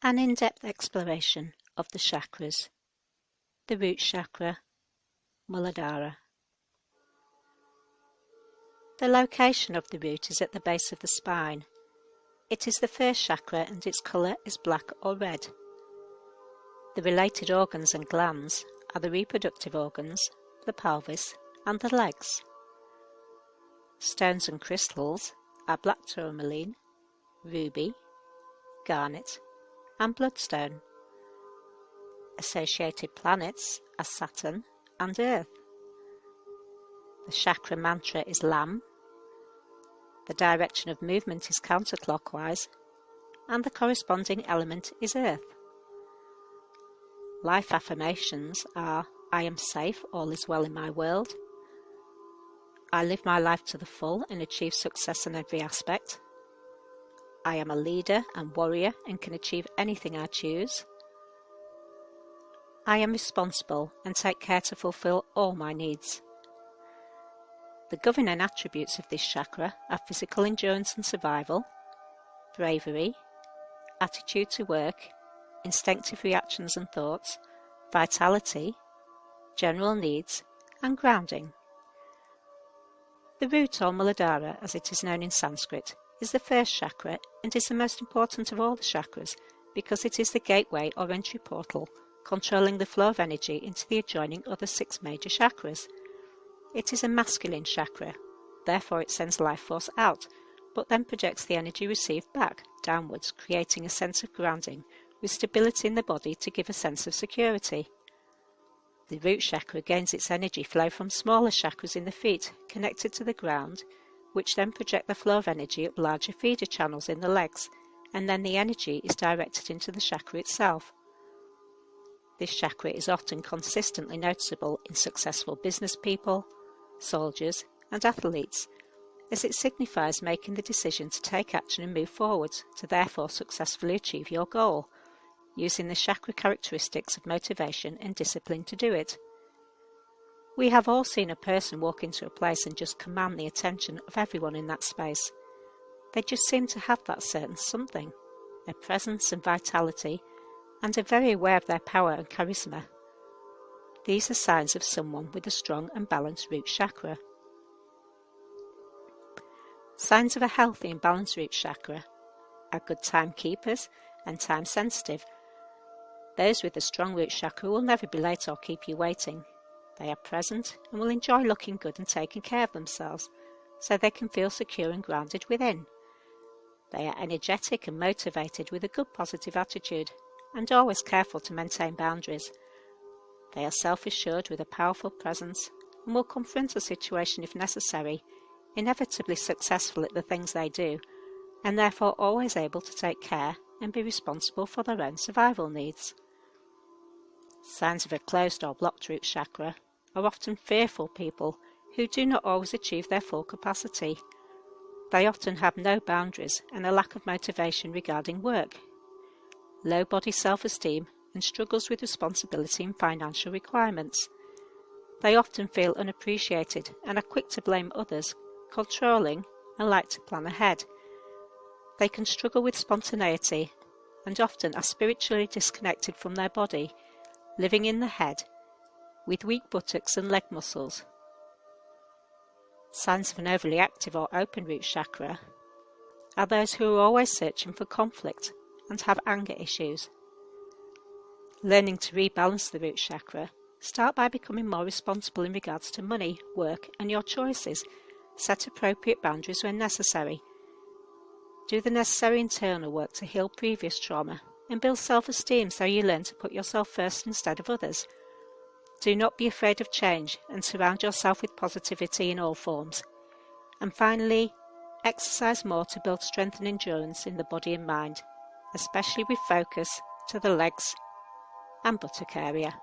An in-depth exploration of the chakras. The root chakra, Muladhara. The location of the root is at the base of the spine. It is the first chakra and its colour is black or red. The related organs and glands are the reproductive organs, the pelvis, and the legs. Stones and crystals are black tourmaline, ruby, garnet, and bloodstone. Associated planets are Saturn and Earth. The chakra mantra is Lam. The direction of movement is counterclockwise, and the corresponding element is Earth. Life affirmations are: I am safe, all is well in my world. I live my life to the full and achieve success in every aspect. I am a leader and warrior and can achieve anything I choose. I am responsible and take care to fulfill all my needs. The governing attributes of this chakra are physical endurance and survival, bravery, attitude to work, instinctive reactions and thoughts, vitality, general needs, and grounding. The root, or Muladhara as it is known in Sanskrit, is the first chakra and is the most important of all the chakras because it is the gateway or entry portal controlling the flow of energy into the adjoining other 6 major chakras. It is a masculine chakra, therefore it sends life force out, but then projects the energy received back, downwards, creating a sense of grounding, with stability in the body to give a sense of security. The root chakra gains its energy flow from smaller chakras in the feet, connected to the ground, which then project the flow of energy up larger feeder channels in the legs, and then the energy is directed into the chakra itself. This chakra is often consistently noticeable in successful business people, soldiers, and athletes, as it signifies making the decision to take action and move forwards to therefore successfully achieve your goal, using the chakra characteristics of motivation and discipline to do it. We have all seen a person walk into a place and just command the attention of everyone in that space. They just seem to have that certain something, their presence and vitality, and are very aware of their power and charisma. These are signs of someone with a strong and balanced root chakra. Signs of a healthy and balanced root chakra are good timekeepers and time sensitive. Those with a strong root chakra will never be late or keep you waiting. They are present and will enjoy looking good and taking care of themselves, so they can feel secure and grounded within. They are energetic and motivated with a good positive attitude, and always careful to maintain boundaries. They are self-assured with a powerful presence and will confront a situation if necessary, inevitably successful at the things they do, and therefore always able to take care and be responsible for their own survival needs. Signs of a closed or blocked root chakra are often fearful people who do not always achieve their full capacity. They often have no boundaries and a lack of motivation regarding work, low body self-esteem, and struggles with responsibility and financial requirements. They often feel unappreciated and are quick to blame others, controlling, and like to plan ahead. They can struggle with spontaneity and often are spiritually disconnected from their body, living in the head, with weak buttocks and leg muscles. Signs of an overly active or open root chakra are those who are always searching for conflict and have anger issues. Learning to rebalance the root chakra, start by becoming more responsible in regards to money, work, and your choices. Set appropriate boundaries when necessary. Do the necessary internal work to heal previous trauma and build self-esteem so you learn to put yourself first instead of others. Do not be afraid of change and surround yourself with positivity in all forms. And finally, exercise more to build strength and endurance in the body and mind, especially with focus to the legs and buttock area.